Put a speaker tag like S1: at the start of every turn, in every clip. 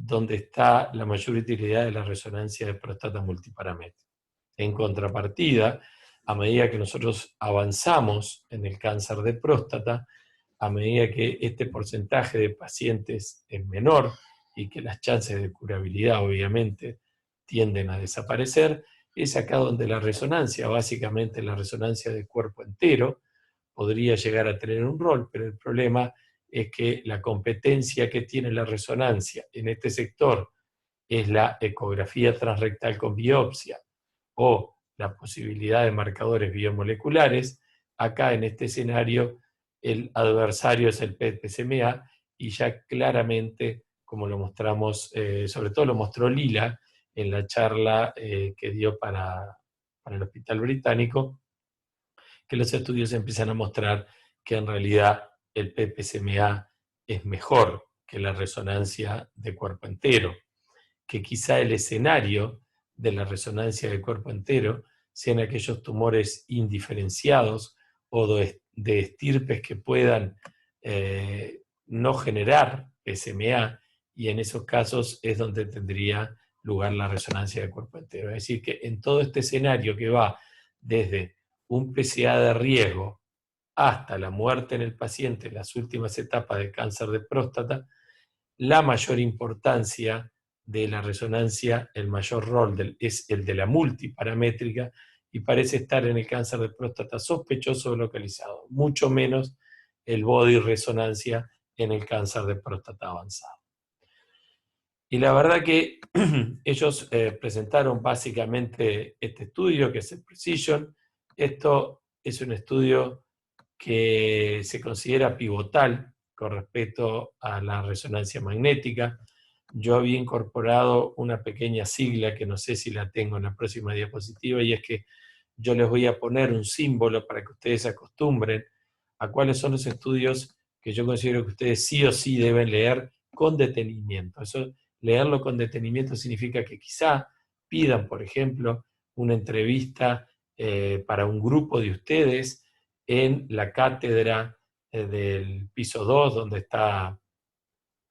S1: donde está la mayor utilidad de la resonancia de próstata multiparamétrica. En contrapartida, a medida que nosotros avanzamos en el cáncer de próstata, a medida que este porcentaje de pacientes es menor y que las chances de curabilidad obviamente tienden a desaparecer, es acá donde la resonancia, básicamente la resonancia del cuerpo entero, podría llegar a tener un rol, pero el problema es que la competencia que tiene la resonancia en este sector es la ecografía transrectal con biopsia o la posibilidad de marcadores biomoleculares. Acá en este escenario el adversario es el PET-PSMA y ya claramente, como lo mostramos, sobre todo lo mostró Lila en la charla que dio para el Hospital Británico, que los estudios empiezan a mostrar que en realidad el PET-PSMA es mejor que la resonancia de cuerpo entero, que quizá el escenario de la resonancia de cuerpo entero sean aquellos tumores indiferenciados o de estirpes que puedan no generar PSMA, y en esos casos es donde tendría lugar la resonancia de cuerpo entero. Es decir, que en todo este escenario que va desde un PSA de riesgo hasta la muerte en el paciente en las últimas etapas de cáncer de próstata, la mayor importancia de la resonancia, el mayor rol es el de la multiparamétrica, y parece estar en el cáncer de próstata sospechoso o localizado, mucho menos el body resonancia en el cáncer de próstata avanzado. Y la verdad que ellos presentaron básicamente este estudio, que es el Precision. Esto es un estudio que se considera pivotal con respecto a la resonancia magnética. Yo había incorporado una pequeña sigla que no sé si la tengo en la próxima diapositiva, y es que yo les voy a poner un símbolo para que ustedes se acostumbren a cuáles son los estudios que yo considero que ustedes sí o sí deben leer con detenimiento. Eso, leerlo con detenimiento, significa que quizá pidan, por ejemplo, una entrevista para un grupo de ustedes en la cátedra del piso 2, donde está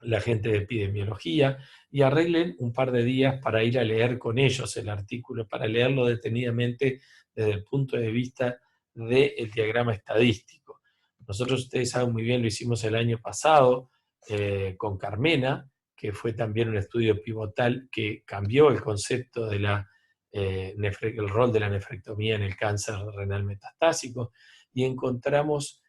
S1: la gente de epidemiología, y arreglen un par de días para ir a leer con ellos el artículo, para leerlo detenidamente desde el punto de vista del diagrama estadístico. Nosotros, ustedes saben muy bien, lo hicimos el año pasado con Carmena, que fue también un estudio pivotal que cambió el concepto de el rol de la nefrectomía en el cáncer renal metastásico, y encontramos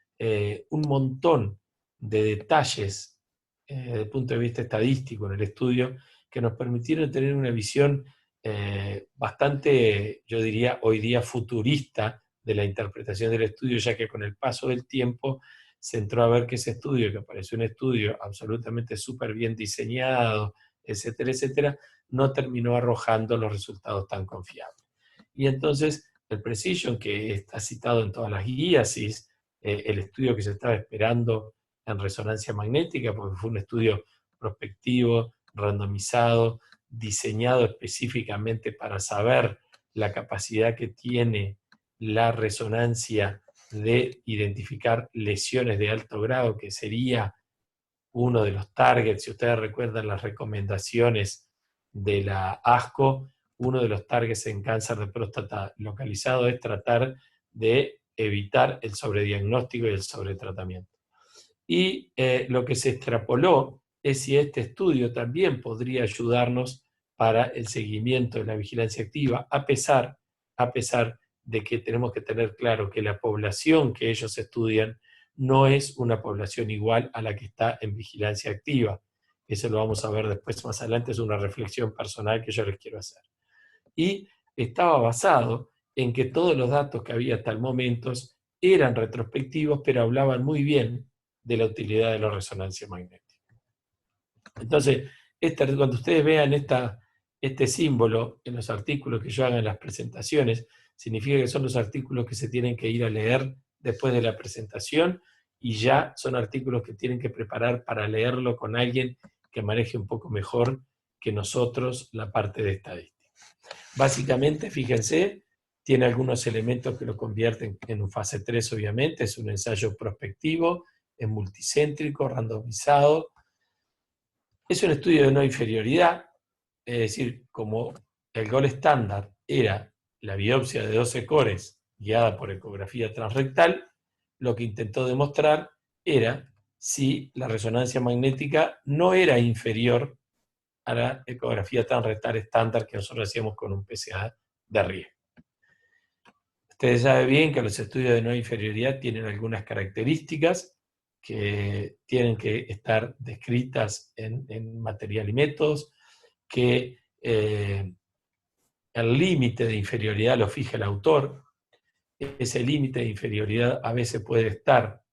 S1: un montón de detalles desde el punto de vista estadístico en el estudio, que nos permitieron tener una visión bastante, yo diría, hoy día futurista de la interpretación del estudio, ya que con el paso del tiempo se entró a ver que ese estudio, que pareció un estudio absolutamente súper bien diseñado, etcétera, etcétera, no terminó arrojando los resultados tan confiables. Y entonces el Precision, que está citado en todas las guías, es el estudio que se estaba esperando en resonancia magnética, porque fue un estudio prospectivo, randomizado, diseñado específicamente para saber la capacidad que tiene la resonancia de identificar lesiones de alto grado, que sería uno de los targets. Si ustedes recuerdan las recomendaciones de la ASCO, uno de los targets en cáncer de próstata localizado es tratar de evitar el sobrediagnóstico y el sobretratamiento. Y lo que se extrapoló es si este estudio también podría ayudarnos para el seguimiento de la vigilancia activa, a pesar de que tenemos que tener claro que la población que ellos estudian no es una población igual a la que está en vigilancia activa. Eso lo vamos a ver después, más adelante, es una reflexión personal que yo les quiero hacer. Y estaba basado en que todos los datos que había hasta el momento eran retrospectivos, pero hablaban muy bien de la utilidad de la resonancia magnética. Entonces, cuando ustedes vean este símbolo en los artículos que yo haga en las presentaciones, significa que son los artículos que se tienen que ir a leer después de la presentación, y ya son artículos que tienen que preparar para leerlo con alguien que maneje un poco mejor que nosotros la parte de estadística. Básicamente, fíjense, tiene algunos elementos que lo convierten en un fase 3, obviamente. Es un ensayo prospectivo, es multicéntrico, randomizado, Es un estudio de no inferioridad, es decir, como el gol estándar era la biopsia de 12 cores guiada por ecografía transrectal, lo que intentó demostrar era si la resonancia magnética no era inferior a la ecografía transrectal estándar que nosotros hacíamos con un PSA de riesgo. Ustedes saben bien que los estudios de no inferioridad tienen algunas características que tienen que estar descritas en material y métodos, que el límite de inferioridad lo fija el autor. Ese límite de inferioridad a veces puede estar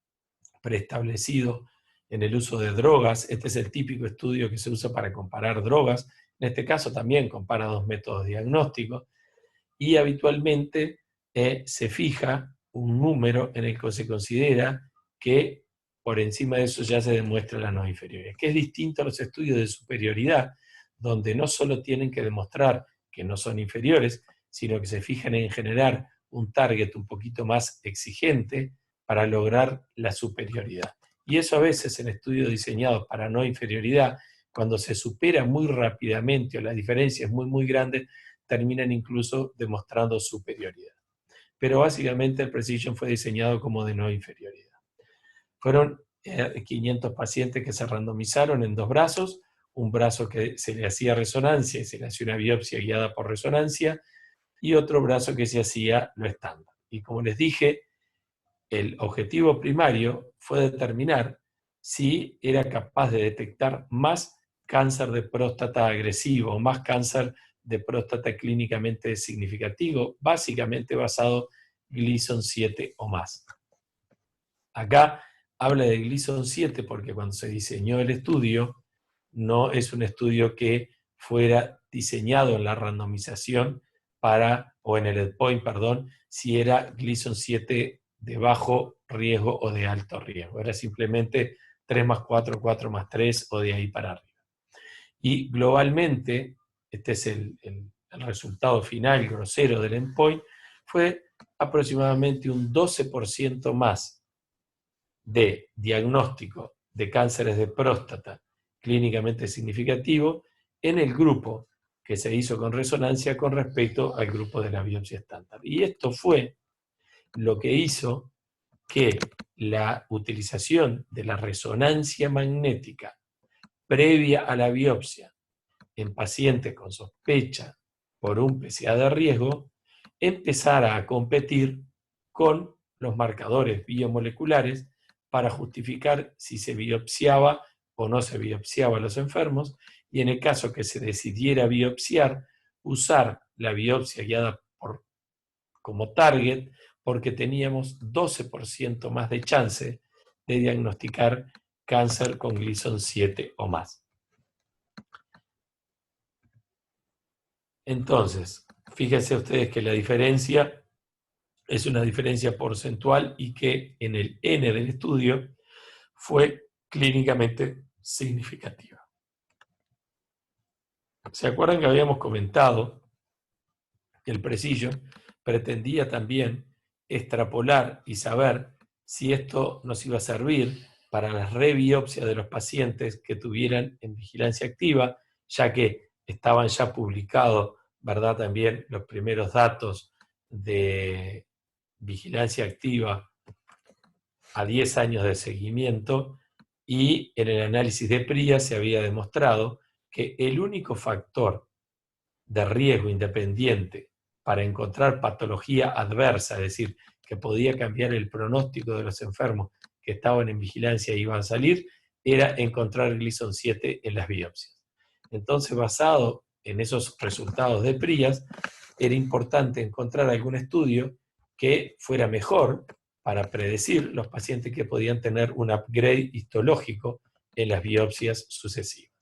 S1: preestablecido en el uso de drogas. Este es el típico estudio que se usa para comparar drogas. En este caso también compara dos métodos diagnósticos y habitualmente se fija un número en el que se considera que por encima de eso ya se demuestra la no inferioridad, que es distinto a los estudios de superioridad, donde no solo tienen que demostrar que no son inferiores, sino que se fijan en generar un target un poquito más exigente para lograr la superioridad. Y eso a veces en estudios diseñados para no inferioridad, cuando se supera muy rápidamente o la diferencia es muy grande, terminan incluso demostrando superioridad. Pero básicamente el Precision fue diseñado como de no inferioridad. Fueron 500 pacientes que se randomizaron en dos brazos, un brazo que se le hacía resonancia y se le hacía una biopsia guiada por resonancia, y otro brazo que se hacía lo estándar. Y como les dije, el objetivo primario fue determinar si era capaz de detectar más cáncer de próstata agresivo, más cáncer de próstata clínicamente significativo, básicamente basado en Gleason 7 o más. Acá habla de Gleason 7 porque cuando se diseñó el estudio, no es un estudio que fuera diseñado en la randomización o en el endpoint, perdón, si era Gleason 7 de bajo riesgo o de alto riesgo. Era simplemente 3 más 4, 4 más 3 o de ahí para arriba. Y globalmente, este es el resultado final grosero del endpoint, fue aproximadamente un 12% más de diagnóstico de cánceres de próstata clínicamente significativo en el grupo que se hizo con resonancia con respecto al grupo de la biopsia estándar. Y esto fue lo que hizo que la utilización de la resonancia magnética previa a la biopsia en pacientes con sospecha por un PSA de riesgo empezara a competir con los marcadores biomoleculares para justificar si se biopsiaba o no se biopsiaba a los enfermos, y en el caso que se decidiera biopsiar, usar la biopsia guiada como target, porque teníamos 12% más de chance de diagnosticar cáncer con Gleason 7 o más. Entonces, fíjense ustedes que la diferencia es una diferencia porcentual y que en el N del estudio fue clínicamente significativa. ¿Se acuerdan que habíamos comentado que el Precision pretendía también extrapolar y saber si esto nos iba a servir para las rebiopsias de los pacientes que tuvieran en vigilancia activa, ya que estaban ya publicados, ¿verdad?, también los primeros datos de vigilancia activa a 10 años de seguimiento, y en el análisis de PRIA se había demostrado que el único factor de riesgo independiente para encontrar patología adversa, es decir, que podía cambiar el pronóstico de los enfermos que estaban en vigilancia y iban a salir, era encontrar Gleason 7 en las biopsias. Entonces, basado en esos resultados de PRIAS, era importante encontrar algún estudio que fuera mejor para predecir los pacientes que podían tener un upgrade histológico en las biopsias sucesivas.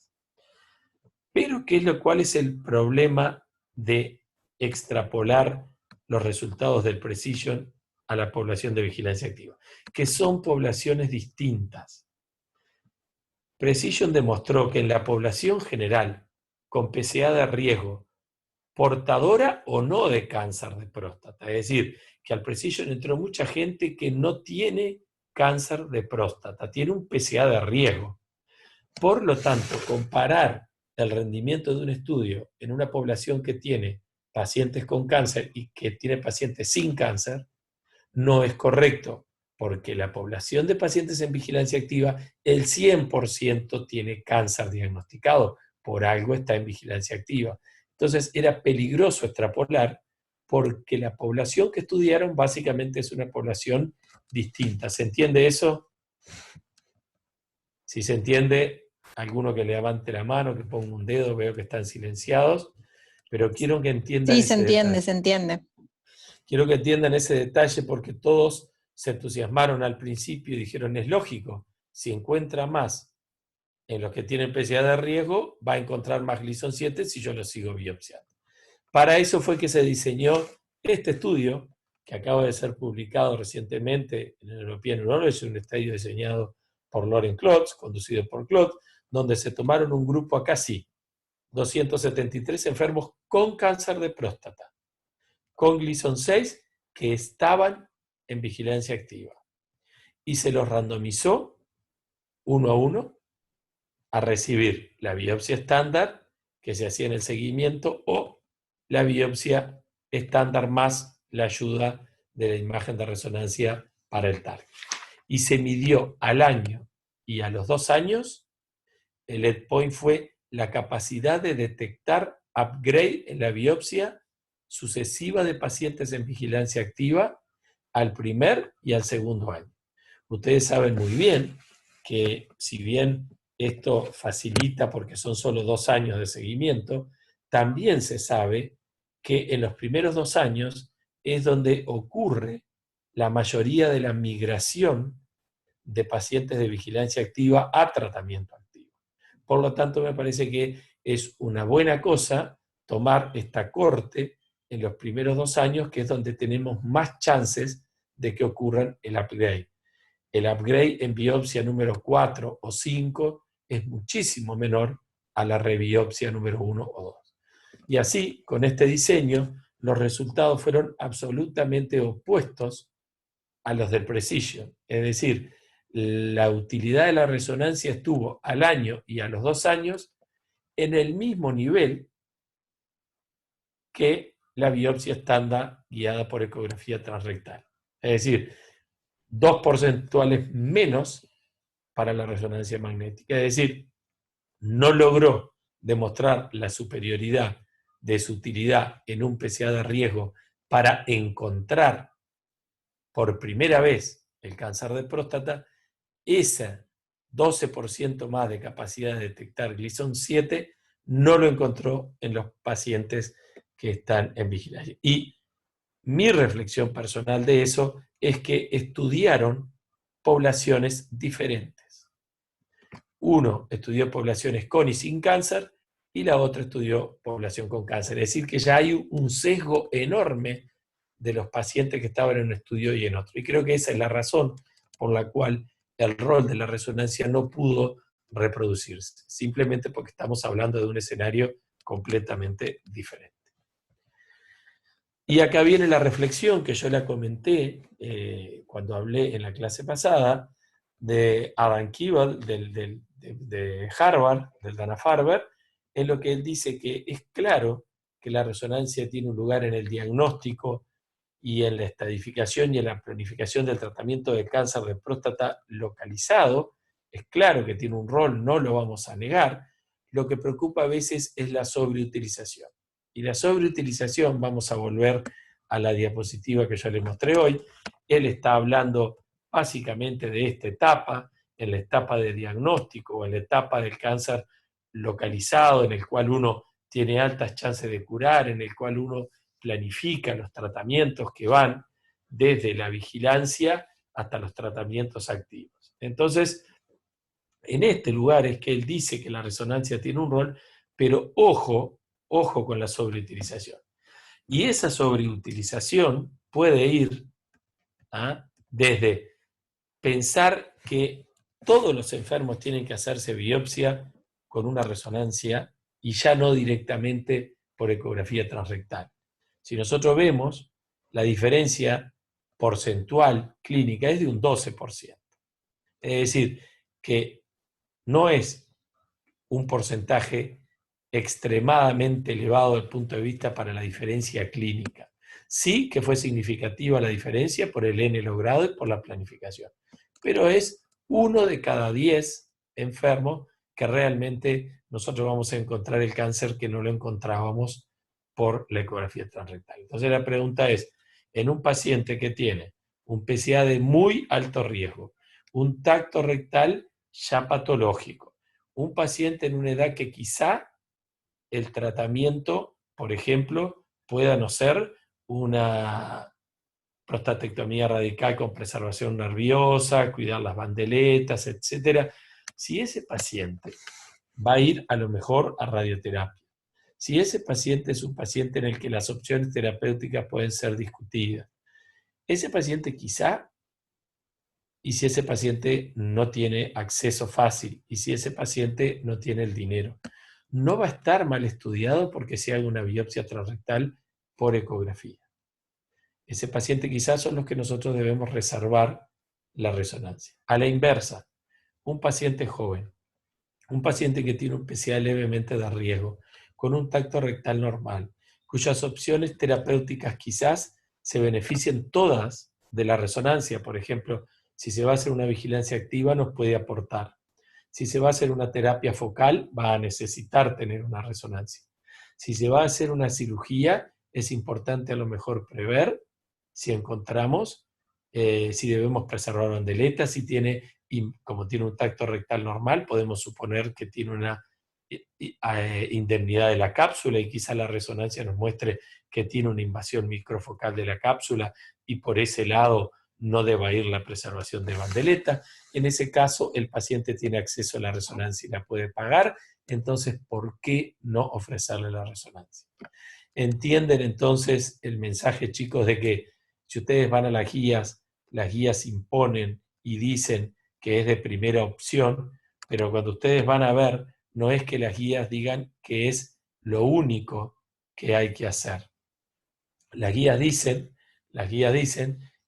S1: Pero, ¿cuál es el problema de extrapolar los resultados del Precision a la población de vigilancia activa? Que son poblaciones distintas. Precision demostró que en la población general, con PSA de riesgo, portadora o no de cáncer de próstata, es decir, que al Precision entró mucha gente que no tiene cáncer de próstata, tiene un PSA de riesgo. Por lo tanto, comparar el rendimiento de un estudio en una población que tiene pacientes con cáncer y que tiene pacientes sin cáncer no es correcto, porque la población de pacientes en vigilancia activa, el 100% tiene cáncer diagnosticado, por algo está en vigilancia activa. Entonces era peligroso extrapolar porque la población que estudiaron básicamente es una población distinta. ¿Se entiende eso? Si se entiende, alguno que levante la mano, que ponga un dedo, veo que están silenciados, pero quiero que entiendan
S2: Sí, se
S1: ese
S2: entiende,
S1: detalle.
S2: se entiende.
S1: Quiero que entiendan ese detalle porque todos se entusiasmaron al principio y dijeron, es lógico, si encuentra más en los que tienen PCA de riesgo, va a encontrar más Gleason 7 si yo lo sigo biopsiando. Para eso fue que se diseñó este estudio, que acaba de ser publicado recientemente en el European Urology, un estudio diseñado por Loren Klotz, conducido por Klotz, donde se tomaron un grupo acá sí, 273 enfermos con cáncer de próstata, con Gleason 6 que estaban en vigilancia activa. Y se los randomizó uno a uno a recibir la biopsia estándar que se hacía en el seguimiento o la biopsia estándar más la ayuda de la imagen de resonancia para el target. Y se midió al año y a los 2 años, el endpoint fue la capacidad de detectar upgrade en la biopsia sucesiva de pacientes en vigilancia activa al primer y al segundo año. Ustedes saben muy bien que si bien esto facilita porque son solo 2 años de seguimiento, también se sabe que en los primeros 2 años es donde ocurre la mayoría de la migración de pacientes de vigilancia activa a tratamiento activo. Por lo tanto, me parece que es una buena cosa tomar esta corte en los primeros 2 años, que es donde tenemos más chances de que ocurran el upgrade. El upgrade en biopsia número 4 o 5 es muchísimo menor a la rebiopsia número 1 o 2. Y así, con este diseño, los resultados fueron absolutamente opuestos a los del Precision. Es decir, la utilidad de la resonancia estuvo al año y a los 2 años en el mismo nivel que la biopsia estándar guiada por ecografía transrectal. Es decir, 2 porcentuales menos para la resonancia magnética. Es decir, no logró demostrar la superioridad de su utilidad en un PCA de riesgo para encontrar por primera vez el cáncer de próstata, ese 12% más de capacidad de detectar Gleason 7 no lo encontró en los pacientes que están en vigilancia. Y mi reflexión personal de eso es que estudiaron poblaciones diferentes. Uno estudió poblaciones con y sin cáncer y la otra estudió población con cáncer. Es decir, que ya hay un sesgo enorme de los pacientes que estaban en un estudio y en otro. Y creo que esa es la razón por la cual el rol de la resonancia no pudo reproducirse, simplemente porque estamos hablando de un escenario completamente diferente. Y acá viene la reflexión que yo la comenté cuando hablé en la clase pasada de Adam Kivel de Harvard, del Dana-Farber, en lo que él dice que es claro que la resonancia tiene un lugar en el diagnóstico y en la estadificación y en la planificación del tratamiento de cáncer de próstata localizado. Es claro que tiene un rol, no lo vamos a negar. Lo que preocupa a veces es la sobreutilización. Y la sobreutilización, vamos a volver a la diapositiva que yo le mostré hoy, él está hablando básicamente de esta etapa, en la etapa de diagnóstico o en la etapa del cáncer localizado, en el cual uno tiene altas chances de curar, en el cual uno planifica los tratamientos que van desde la vigilancia hasta los tratamientos activos. Entonces, en este lugar es que él dice que la resonancia tiene un rol, pero ojo con la sobreutilización. Y esa sobreutilización puede ir desde pensar que todos los enfermos tienen que hacerse biopsia con una resonancia y ya no directamente por ecografía transrectal. Si nosotros vemos, la diferencia porcentual clínica es de un 12%. Es decir, que no es un porcentaje extremadamente elevado desde el punto de vista para la diferencia clínica. Sí que fue significativa la diferencia por el N logrado y por la planificación, pero es 1 de cada 10 enfermos que realmente nosotros vamos a encontrar el cáncer que no lo encontrábamos por la ecografía transrectal. Entonces la pregunta es, en un paciente que tiene un PSA de muy alto riesgo, un tacto rectal ya patológico, un paciente en una edad que quizá el tratamiento, por ejemplo, pueda no ser una prostatectomía radical con preservación nerviosa, cuidar las bandeletas, etc. Si ese paciente va a ir a lo mejor a radioterapia, si ese paciente es un paciente en el que las opciones terapéuticas pueden ser discutidas, ese paciente quizá, y si ese paciente no tiene acceso fácil, y si ese paciente no tiene el dinero, no va a estar mal estudiado porque se haga una biopsia transrectal por ecografía. Ese paciente quizás son los que nosotros debemos reservar la resonancia. A la inversa, un paciente joven, un paciente que tiene un PSA levemente de riesgo, con un tacto rectal normal, cuyas opciones terapéuticas quizás se beneficien todas de la resonancia. Por ejemplo, si se va a hacer una vigilancia activa, nos puede aportar. Si se va a hacer una terapia focal, va a necesitar tener una resonancia. Si se va a hacer una cirugía, es importante a lo mejor prever si encontramos, si debemos preservar bandeletas, si tiene, como tiene un tacto rectal normal, podemos suponer que tiene una indemnidad de la cápsula y quizá la resonancia nos muestre que tiene una invasión microfocal de la cápsula y por ese lado no deba ir la preservación de bandeleta. En ese caso, el paciente tiene acceso a la resonancia y la puede pagar, entonces, ¿por qué no ofrecerle la resonancia? ¿Entienden entonces el mensaje, chicos, de que si ustedes van a las guías imponen y dicen que es de primera opción, pero cuando ustedes van a ver, no es que las guías digan que es lo único que hay que hacer. Las guías dicen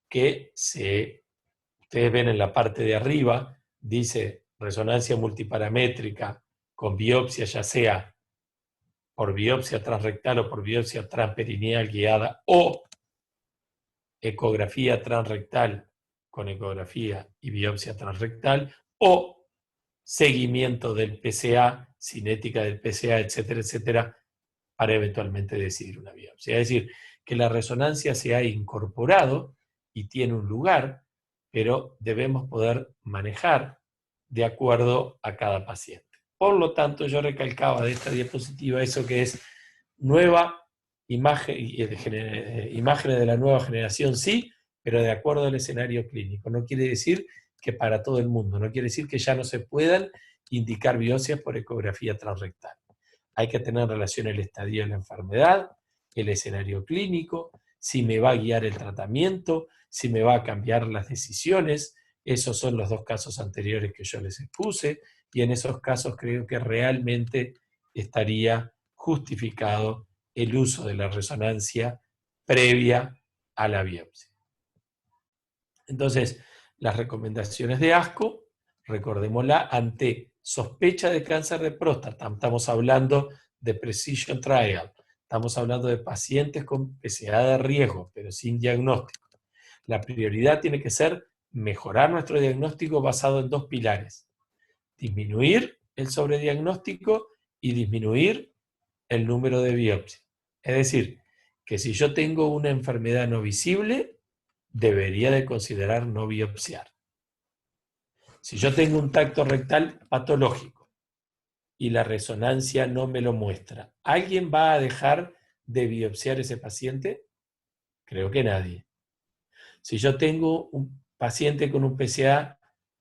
S1: que ustedes ven en la parte de arriba, dice resonancia multiparamétrica con biopsia, ya sea por biopsia transrectal o por biopsia transperineal guiada o ecografía transrectal con ecografía y biopsia transrectal o seguimiento del PSA, cinética del PSA, etcétera, etcétera, para eventualmente decidir una biopsia. Es decir, que la resonancia se ha incorporado y tiene un lugar, pero debemos poder manejar de acuerdo a cada paciente. Por lo tanto, yo recalcaba de esta diapositiva eso que es nueva imagen, imágenes de la nueva generación, sí, pero de acuerdo al escenario clínico. No quiere decir que para todo el mundo, no quiere decir que ya no se puedan indicar biopsias por ecografía transrectal. Hay que tener en relación el estadio de la enfermedad, el escenario clínico, si me va a guiar el tratamiento, si me va a cambiar las decisiones. Esos son los 2 casos anteriores que yo les expuse, y en esos casos creo que realmente estaría justificado el uso de la resonancia previa a la biopsia. Entonces, las recomendaciones de ASCO, recordémosla, ante sospecha de cáncer de próstata, estamos hablando de Precision Trial, estamos hablando de pacientes con PSA de riesgo, pero sin diagnóstico. La prioridad tiene que ser mejorar nuestro diagnóstico basado en 2 pilares: disminuir el sobrediagnóstico y disminuir el número de biopsias. Es decir, que si yo tengo una enfermedad no visible, debería de considerar no biopsiar. Si yo tengo un tacto rectal patológico y la resonancia no me lo muestra, ¿alguien va a dejar de biopsiar ese paciente? Creo que nadie. Si yo tengo un paciente con un PSA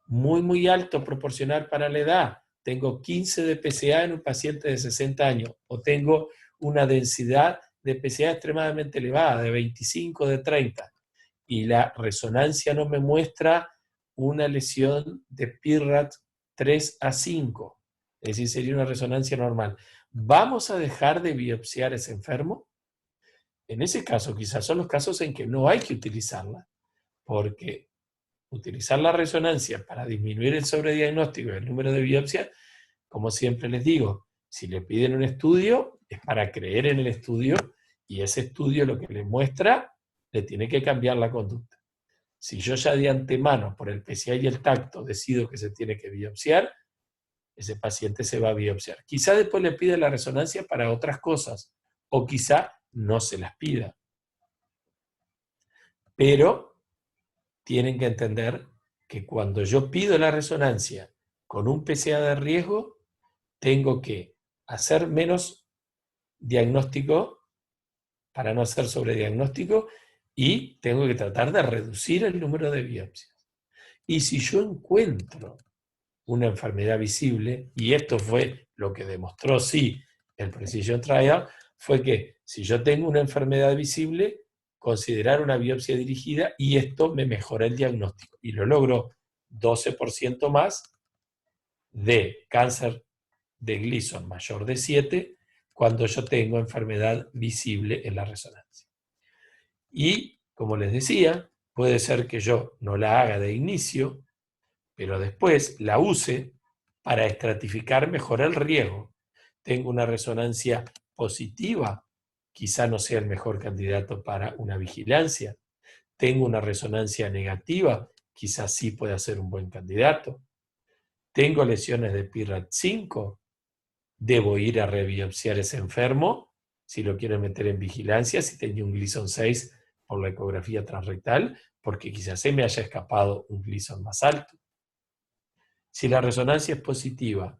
S1: muy alto proporcional para la edad, tengo 15 de PSA en un paciente de 60 años, o tengo una densidad de PSA extremadamente elevada, de 25, de 30, y la resonancia no me muestra una lesión de PIRAT 3 a 5, es decir, sería una resonancia normal. ¿Vamos a dejar de biopsiar a ese enfermo? En ese caso, quizás son los casos en que no hay que utilizarla, porque utilizar la resonancia para disminuir el sobrediagnóstico y el número de biopsias como siempre les digo, si le piden un estudio, es para creer en el estudio, y ese estudio lo que le muestra, le tiene que cambiar la conducta. Si yo ya de antemano, por el PCA y el tacto, decido que se tiene que biopsiar, ese paciente se va a biopsiar. Quizá después le pide la resonancia para otras cosas, o quizá no se las pida. Pero tienen que entender que cuando yo pido la resonancia con un PCA de riesgo, tengo que hacer menos diagnóstico para no hacer sobrediagnóstico y tengo que tratar de reducir el número de biopsias. Y si yo encuentro una enfermedad visible, y esto fue lo que demostró sí el Precision Trial, fue que si yo tengo una enfermedad visible, considerar una biopsia dirigida y esto me mejora el diagnóstico. Y lo logro 12% más de cáncer de Gleason mayor de 7 cuando yo tengo enfermedad visible en la resonancia. Y, como les decía, puede ser que yo no la haga de inicio, pero después la use para estratificar mejor el riesgo. Tengo una resonancia positiva, quizá no sea el mejor candidato para una vigilancia. Tengo una resonancia negativa, quizás sí pueda ser un buen candidato. Tengo lesiones de PIRAT5, debo ir a rebiopsiar ese enfermo, si lo quiero meter en vigilancia, si tenía un Gleason 6 por la ecografía transrectal, porque quizás se me haya escapado un Gleason más alto. Si la resonancia es positiva,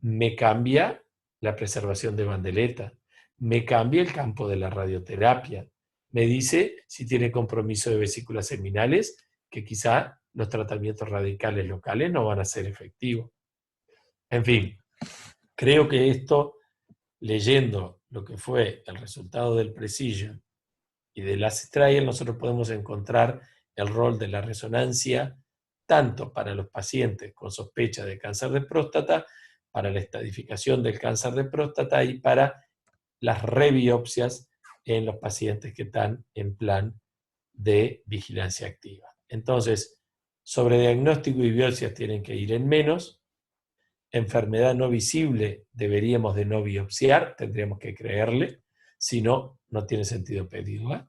S1: me cambia la preservación de bandeleta, me cambia el campo de la radioterapia, me dice si tiene compromiso de vesículas seminales, que quizá los tratamientos radicales locales no van a ser efectivos. En fin, creo que esto, leyendo lo que fue el resultado del Precision y del ACE Trial, nosotros podemos encontrar el rol de la resonancia tanto para los pacientes con sospecha de cáncer de próstata, para la estadificación del cáncer de próstata y para las rebiopsias en los pacientes que están en plan de vigilancia activa. Entonces, sobrediagnóstico y biopsias tienen que ir en menos. Enfermedad no visible deberíamos de no biopsiar, tendríamos que creerle, si no, no tiene sentido pedirla.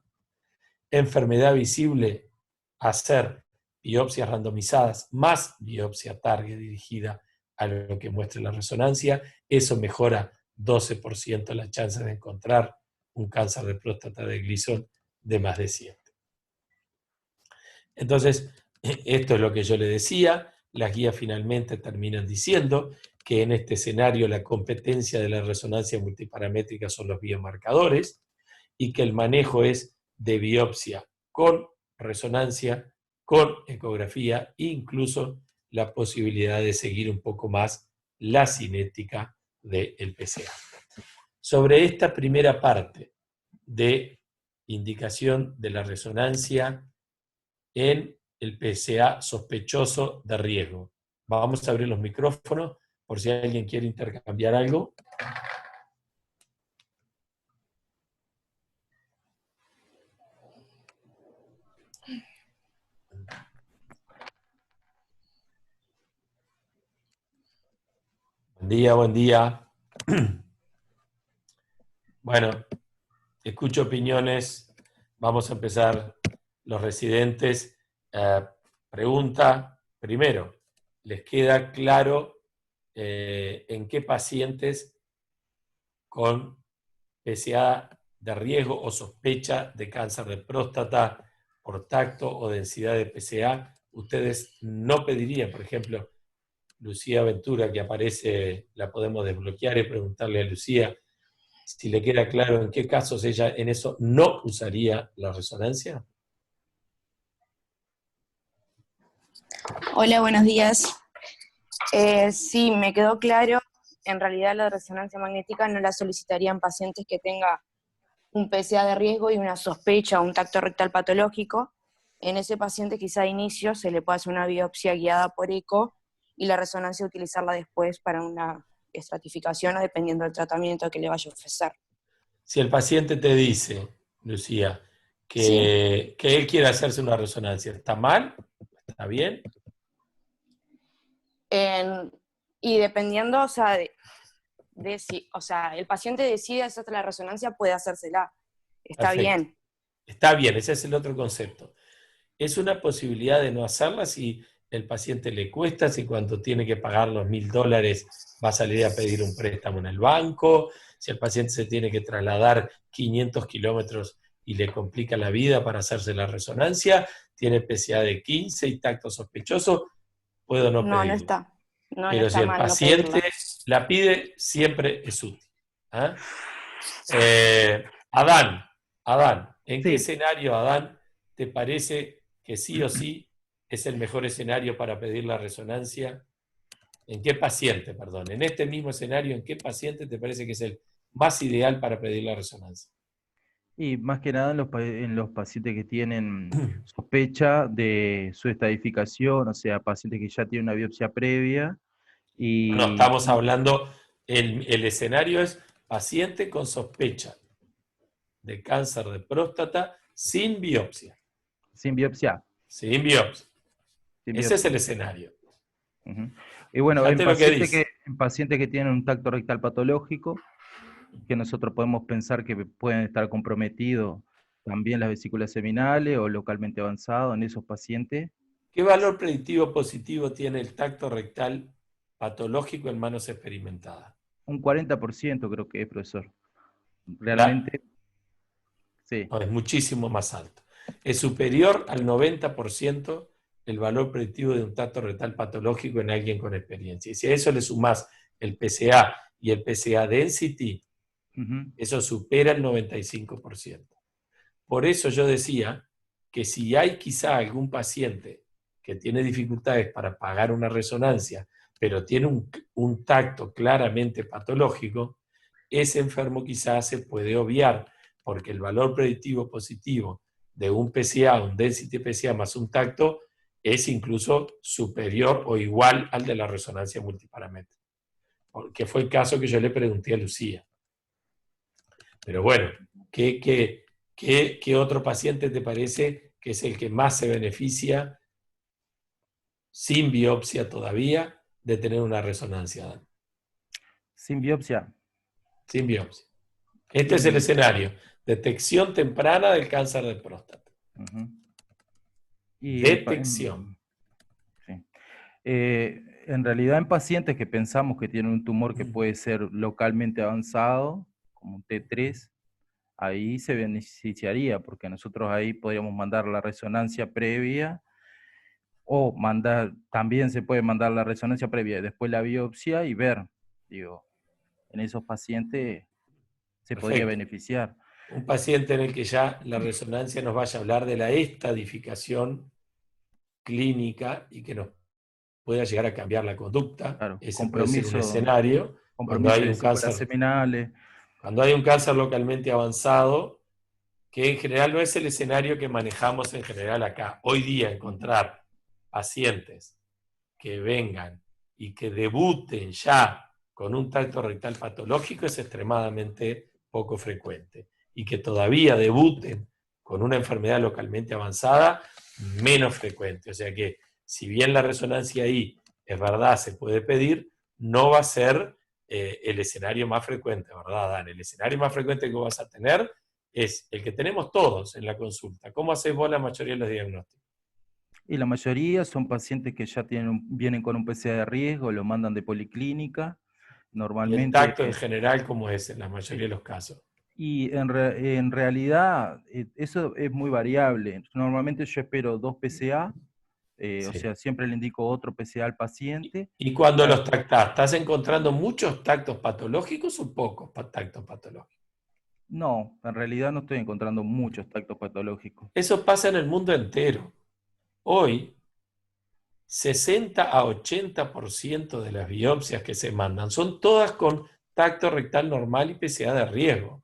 S1: Enfermedad visible, hacer biopsias randomizadas más biopsia target dirigida a lo que muestre la resonancia, eso mejora 12% la chance de encontrar un cáncer de próstata de Gleason de más de 7. Entonces, esto es lo que yo le decía, las guías finalmente terminan diciendo que en este escenario la competencia de la resonancia multiparamétrica son los biomarcadores y que el manejo es de biopsia con resonancia, con ecografía, incluso la posibilidad de seguir un poco más la cinética del PCA. Sobre esta primera parte de indicación de la resonancia en el PCA sospechoso de riesgo. Vamos a abrir los micrófonos por si alguien quiere intercambiar algo. Buen día, buen día. Bueno, escucho opiniones. Vamos a empezar los residentes. Pregunta, primero, ¿les queda claro en qué pacientes con PCA de riesgo o sospecha de cáncer de próstata por tacto o densidad de PCA ustedes no pedirían? Por ejemplo, Lucía Ventura, que aparece, la podemos desbloquear y preguntarle a Lucía si le queda claro en qué casos ella en eso no usaría la resonancia.
S2: Hola, buenos días. Sí, me quedó claro. En realidad la resonancia magnética no la solicitaría en pacientes que tenga un PCA de riesgo y una sospecha o un tacto rectal patológico. En ese paciente quizá de inicio se le puede hacer una biopsia guiada por eco y la resonancia utilizarla después para una estratificación o dependiendo del tratamiento que le vaya a ofrecer.
S1: Si el paciente te dice, Lucía,
S2: Sí.
S1: que él quiere hacerse una resonancia, ¿está mal? ¿Está bien?
S2: Y dependiendo, o sea, de si, o sea, el paciente decide hacerse la resonancia, puede hacérsela. Está
S1: Perfecto.
S2: bien.
S1: Está bien, ese es el otro concepto. Es una posibilidad de no hacerla si el paciente le cuesta, si cuando tiene que pagar los $1000 va a salir a pedir un préstamo en el banco, si el paciente se tiene que trasladar 500 kilómetros y le complica la vida para hacerse la resonancia, tiene PSA de 15 y tacto sospechoso, puedo no
S2: No, no
S1: pedirla.
S2: está. No, no
S1: Pero si
S2: está
S1: el
S2: mal no
S1: paciente
S2: pedirla.
S1: la pide, siempre es útil. ¿Ah? Adán, ¿en qué
S3: Sí,
S1: escenario, Adán, te parece que sí o sí es el mejor escenario para pedir la resonancia? ¿En qué paciente, perdón? En este mismo escenario, ¿en qué paciente te parece que es el más ideal para pedir la resonancia?
S3: y más que nada en los pacientes que tienen sospecha de su estadificación, o sea, pacientes que ya tienen una biopsia previa
S1: No,
S3: y
S1: estamos hablando, el escenario es paciente con sospecha de cáncer de próstata sin biopsia.
S3: sin biopsia.
S1: Sin biopsia.
S3: Sin
S1: Ese es el
S3: biopsia.
S1: escenario.
S3: Ujú. Y bueno,
S1: Fíjate lo que dice.
S3: en pacientes que tienen un tacto rectal patológico, que nosotros podemos pensar que pueden estar comprometidos también las vesículas seminales o localmente avanzado en esos pacientes,
S1: ¿Qué valor predictivo positivo tiene el tacto rectal patológico en manos experimentadas?
S3: un 40% creo que es, profesor.
S1: La-
S3: Realmente, sí.
S1: no, es muchísimo más alto. Es superior al 90% el valor predictivo de un tacto rectal patológico en alguien con experiencia. Y si a eso le sumás el PSA y el PSA density,
S3: Ujú.
S1: eso supera el 95%. Por eso yo decía que si hay quizá algún paciente que tiene dificultades para pagar una resonancia, pero tiene un tacto claramente patológico, ese enfermo quizás se puede obviar, porque el valor predictivo positivo de un PSA, un density PSA más un tacto, es incluso superior o igual al de la resonancia multiparamétrica, que fue el caso que yo le pregunté a Lucía. Pero bueno, ¿qué otro paciente te parece que es el que más se beneficia sin biopsia todavía de tener una resonancia, Dan?
S3: Sin biopsia.
S1: Sin biopsia. Este es el
S3: Y,
S1: escenario. Detección temprana del cáncer de próstata.
S3: ujú. Y
S1: Detección.
S3: sí. En realidad en pacientes que pensamos que tienen un tumor que puede ser localmente avanzado, como un T3, ahí se beneficiaría, porque nosotros ahí podríamos mandar la resonancia previa, o también se puede mandar la resonancia previa y después la biopsia y ver, digo, en esos pacientes se podría
S1: Perfecto.
S3: beneficiar.
S1: Un paciente en el que ya la resonancia nos vaya a hablar de la estadificación clínica y que nos pueda llegar a cambiar la conducta.
S3: Claro,
S1: Ese puede ser un escenario cuando
S3: compromiso
S1: hay
S3: de
S1: un
S3: vesículas
S1: cáncer.
S3: seminales.
S1: Cuando hay un cáncer localmente avanzado, que en general no es el escenario que manejamos en general acá. Hoy día encontrar pacientes que vengan y que debuten ya con un tacto rectal patológico es extremadamente poco frecuente. Y que todavía debuten con una enfermedad localmente avanzada, menos frecuente. O sea que si bien la resonancia ahí es verdad, se puede pedir, no va a ser el escenario más frecuente, ¿verdad, Dan? El escenario más frecuente que vas a tener es el que tenemos todos en la consulta. ¿Cómo haces vos la mayoría de los diagnósticos?
S3: Y la mayoría son pacientes que ya vienen con un PCA de riesgo, lo mandan de policlínica,
S1: Y el
S3: normalmente.
S1: tacto en general, ¿cómo es en la mayoría de los casos?
S3: Y en realidad eso es muy variable. Normalmente yo espero 2 PCA, o
S1: Sí.
S3: sea, siempre le indico otro PCA al
S1: Y,
S3: paciente.
S1: y cuando
S3: Ya,
S1: los tactás, ¿estás encontrando muchos tactos patológicos o pocos tactos patológicos?
S3: no, en realidad no estoy encontrando muchos tactos patológicos.
S1: Eso pasa en el mundo entero. Hoy, 60 a 80% de las biopsias que se mandan son todas con tacto rectal normal y PSA de riesgo.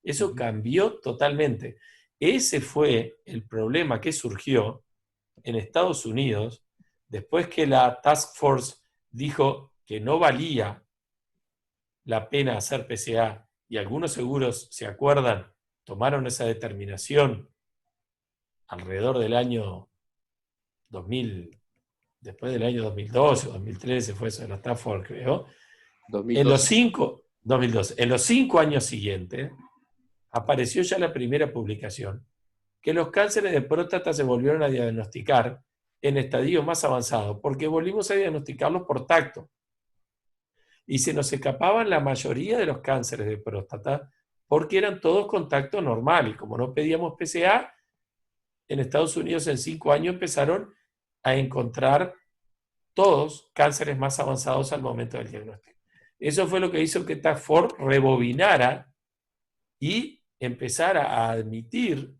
S1: Eso
S3: Ujú.
S1: cambió totalmente. Ese fue el problema que surgió en Estados Unidos después que la Task Force dijo que no valía la pena hacer PSA y algunos seguros, se acuerdan, tomaron esa determinación alrededor del año 2000, después del año 2012 o 2013, fue eso de la Stafford, creo,
S4: 2012.
S1: 2012, en los 5 años siguientes, apareció ya la primera publicación, que los cánceres de próstata se volvieron a diagnosticar en estadios más avanzados, porque volvimos a diagnosticarlos por tacto. Y se nos escapaban la mayoría de los cánceres de próstata, porque eran todos con tacto normal, y como no pedíamos PSA, en Estados Unidos en 5 años empezaron a encontrar todos cánceres más avanzados al momento del diagnóstico. Eso fue lo que hizo que Stafford rebobinara y empezara a admitir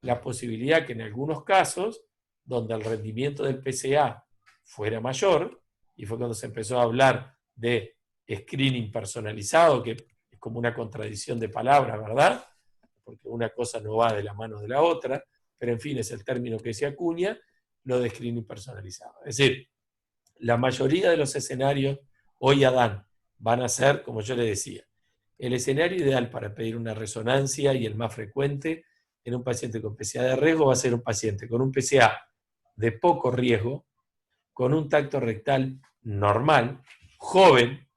S1: la posibilidad que en algunos casos, donde el rendimiento del PSA fuera mayor, y fue cuando se empezó a hablar de screening personalizado, que es como una contradicción de palabras, ¿verdad? Porque una cosa no va de la mano de la otra, pero en fin, es el término que se acuña, lo de screening personalizado. Es decir, la mayoría de los escenarios hoy, Adán, van a ser, como yo le decía, el escenario ideal para pedir una resonancia y el más frecuente en un paciente con PSA de riesgo va a ser un paciente con un PSA de poco riesgo, con un tacto rectal normal, joven,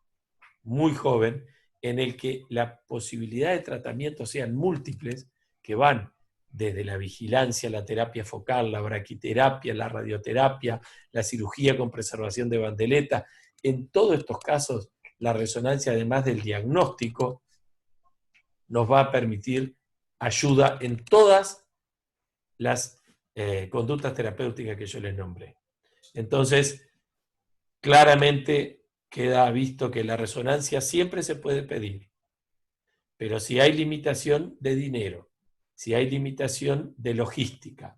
S1: muy joven, en el que la posibilidad de tratamiento sean múltiples, que van desde la vigilancia, la terapia focal, la braquiterapia, la radioterapia, la cirugía con preservación de bandeleta. En todos estos casos, la resonancia, además del diagnóstico, nos va a permitir ayuda en todas las conductas terapéuticas que yo les nombré. Entonces, claramente queda visto que la resonancia siempre se puede pedir, pero si hay limitación de dinero, si hay limitación de logística,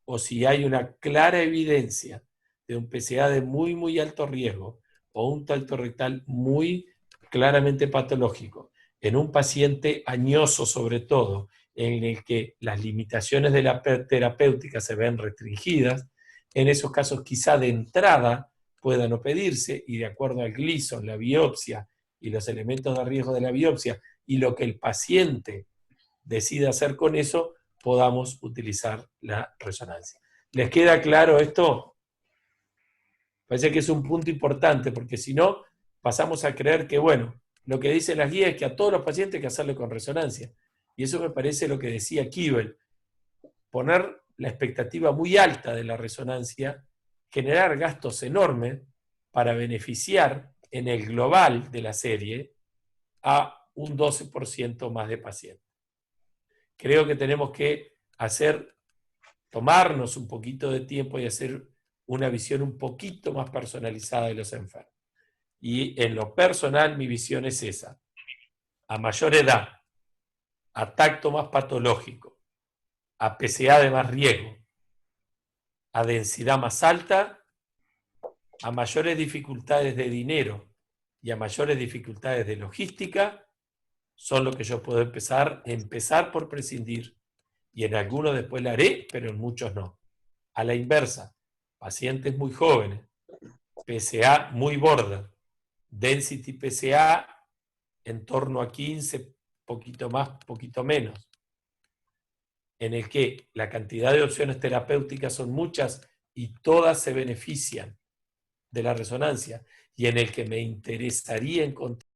S1: o si hay una clara evidencia de un PSA de muy, muy alto riesgo, o un tacto rectal muy claramente patológico, en un paciente añoso sobre todo, en el que las limitaciones de la terapéutica se ven restringidas, en esos casos quizá de entrada pueda no pedirse, y de acuerdo al Gleason, la biopsia y los elementos de riesgo de la biopsia, y lo que el paciente decida hacer con eso, podamos utilizar la resonancia. ¿Les queda claro esto? Parece que es un punto importante, porque si no, pasamos a creer que, bueno, lo que dicen las guías es que a todos los pacientes hay que hacerlo con resonancia. Y eso me parece lo que decía Kibel, poner la expectativa muy alta de la resonancia, generar gastos enormes para beneficiar en el global de la serie a un 12% más de pacientes. Creo que tenemos que tomarnos un poquito de tiempo y hacer una visión un poquito más personalizada de los enfermos. Y en lo personal mi visión es esa. A mayor edad, a tacto más patológico, a PSA de más riesgo, a densidad más alta, a mayores dificultades de dinero y a mayores dificultades de logística, son lo que yo puedo empezar por prescindir. Y en algunos después la haré, pero en muchos no. A la inversa, pacientes muy jóvenes, PSA muy border, density PSA en torno a 15, poquito más, poquito menos, en el que la cantidad de opciones terapéuticas son muchas y todas se benefician de la resonancia, y en el que me interesaría encontrar